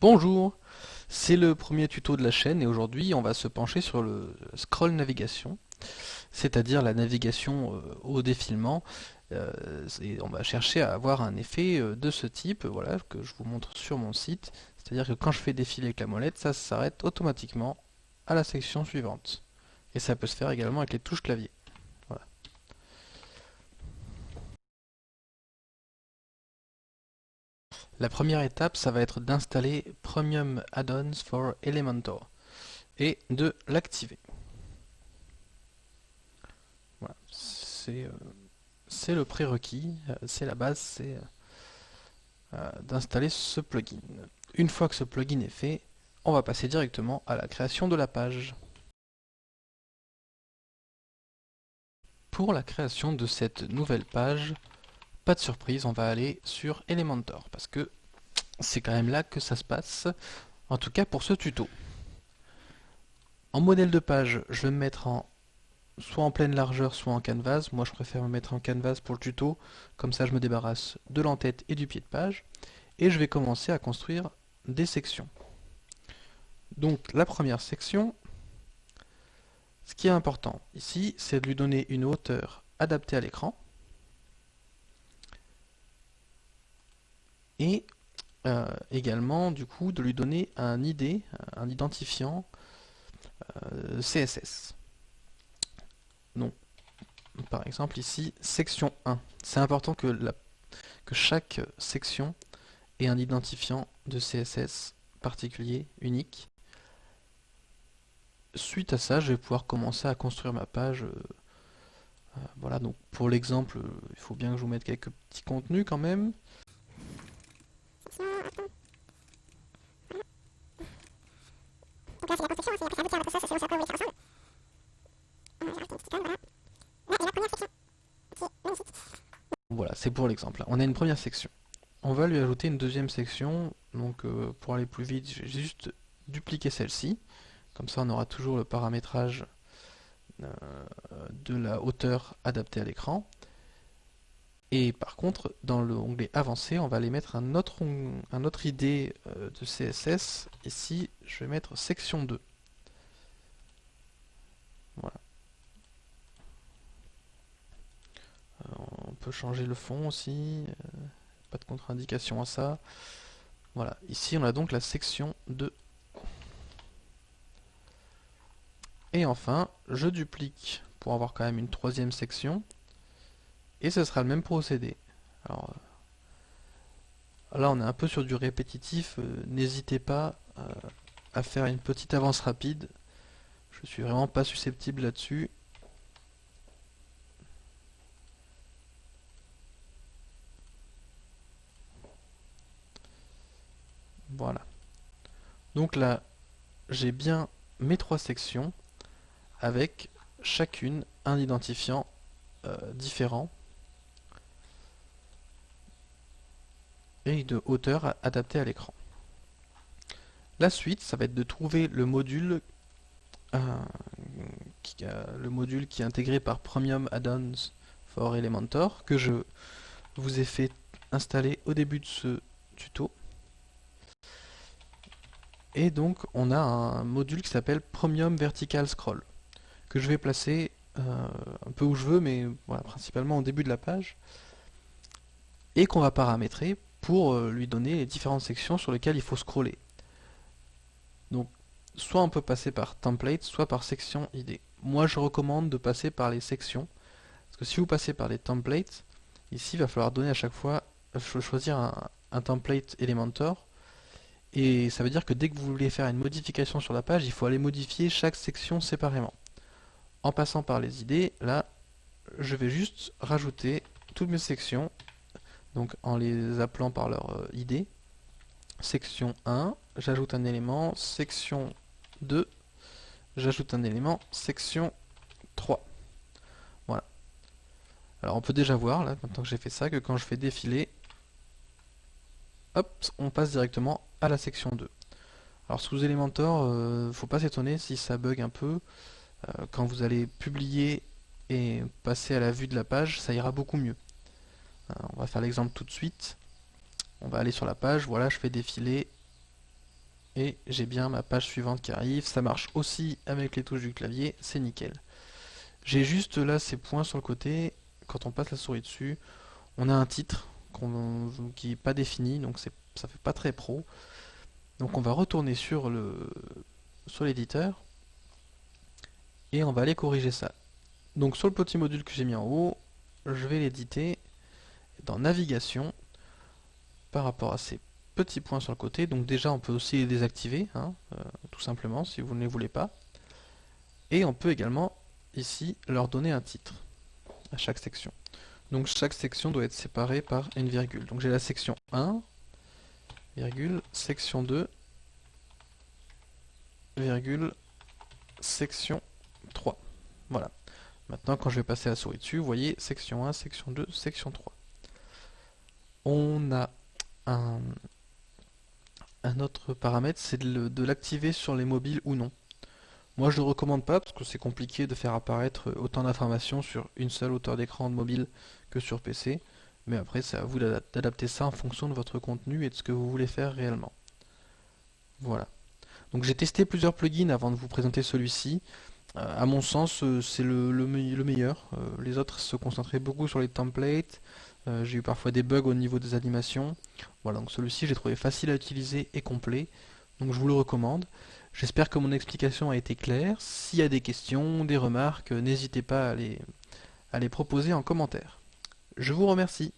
Bonjour, c'est le premier tuto de la chaîne et aujourd'hui on va se pencher sur le scroll navigation, c'est-à-dire la navigation au défilement. Et on va chercher à avoir un effet de ce type, voilà, que je vous montre sur mon site. C'est-à-dire que quand je fais défiler avec la molette, ça s'arrête automatiquement à la section suivante. Et ça peut se faire également avec les touches clavier. Voilà. La première étape, ça va être d'installer Premium Add-ons for Elementor et de l'activer. Voilà. C'est le prérequis, c'est la base, c'est d'installer ce plugin. Une fois que ce plugin est fait, on va passer directement à la création de la page. Pour la création de cette nouvelle page, pas de surprise, on va aller sur Elementor, parce que c'est quand même là que ça se passe, en tout cas pour ce tuto. En modèle de page, je vais me mettre soit en pleine largeur, soit en canvas. Moi je préfère me mettre en canvas pour le tuto, comme ça je me débarrasse de l'entête et du pied de page. Et je vais commencer à construire des sections. Donc la première section, ce qui est important ici, c'est de lui donner une hauteur adaptée à l'écran et également du coup de lui donner un ID, un identifiant CSS. Donc par exemple ici, section 1. C'est important que chaque section ait un identifiant de CSS particulier, unique. Suite à ça, je vais pouvoir commencer à construire ma page. Voilà, donc pour l'exemple, il faut bien que je vous mette quelques petits contenus quand même. Voilà, c'est pour l'exemple. On a une première section. On va lui ajouter une deuxième section. Donc pour aller plus vite, je vais juste dupliquer celle-ci. Comme ça, on aura toujours le paramétrage euh, de la hauteur adaptée à l'écran. Et par contre, dans l'onglet avancé, on va aller mettre un autre ID de CSS. Ici, je vais mettre section 2. Voilà. On peut changer le fond aussi. Pas de contre-indication à ça. Voilà. Ici, on a donc la section 2. Et enfin, je duplique pour avoir quand même une troisième section. Et ce sera le même procédé. Alors là, on est un peu sur du répétitif. N'hésitez pas à faire une petite avance rapide. Je suis vraiment pas susceptible là-dessus. Voilà. Donc là, j'ai bien mes trois sections avec chacune un identifiant différent et de hauteur adaptée à l'écran. La suite, ça va être de trouver euh, le module qui est intégré par Premium Add-ons for Elementor que je vous ai fait installer au début de ce tuto. Et donc on a un module qui s'appelle Premium Vertical Scroll que je vais placer un peu où je veux, mais voilà, principalement au début de la page, et qu'on va paramétrer pour lui donner les différentes sections sur lesquelles il faut scroller. Donc, soit on peut passer par template, soit par section ID. Moi, je recommande de passer par les sections, parce que si vous passez par les templates, ici, il va falloir donner à chaque fois, choisir un template Elementor, et ça veut dire que dès que vous voulez faire une modification sur la page, il faut aller modifier chaque section séparément. En passant par les idées, là, je vais juste rajouter toutes mes sections, donc en les appelant par leur ID. Section 1, j'ajoute un élément, section 2, j'ajoute un élément, section 3. Voilà. Alors on peut déjà voir, là, maintenant que j'ai fait ça, que quand je fais défiler, hop, on passe directement à la section 2. Alors sous Elementor, faut pas s'étonner si ça bug un peu. Quand vous allez publier et passer à la vue de la page, ça ira beaucoup mieux. On va faire l'exemple tout de suite. On va aller sur la page, voilà, je fais défiler. Et j'ai bien ma page suivante qui arrive. Ça marche aussi avec les touches du clavier, c'est nickel. J'ai juste là ces points sur le côté. Quand on passe la souris dessus, on a un titre qui n'est pas défini, donc ça fait pas très pro. Donc on va retourner sur l'éditeur et on va aller corriger ça. Donc sur le petit module que j'ai mis en haut, je vais l'éditer dans navigation par rapport à ces petits points sur le côté. Donc déjà on peut aussi les désactiver, hein, tout simplement si vous ne les voulez pas. Et on peut également ici leur donner un titre à chaque section. Donc chaque section doit être séparée par une virgule. Donc j'ai la section 1, virgule, section 2, virgule, section 3. Voilà. Maintenant, quand je vais passer la souris dessus, vous voyez section 1, section 2, section 3. On a un autre paramètre, c'est de l'activer sur les mobiles ou non. Moi, je ne le recommande pas parce que c'est compliqué de faire apparaître autant d'informations sur une seule hauteur d'écran de mobile que sur PC. Mais après, c'est à vous d'adapter ça en fonction de votre contenu et de ce que vous voulez faire réellement. Voilà. Donc j'ai testé plusieurs plugins avant de vous présenter celui-ci. À mon sens, c'est le meilleur. Les autres se concentraient beaucoup sur les templates. J'ai eu parfois des bugs au niveau des animations. Voilà, donc celui-ci j'ai trouvé facile à utiliser et complet. Donc je vous le recommande. J'espère que mon explication a été claire. S'il y a des questions, des remarques, n'hésitez pas à les proposer en commentaire. Je vous remercie.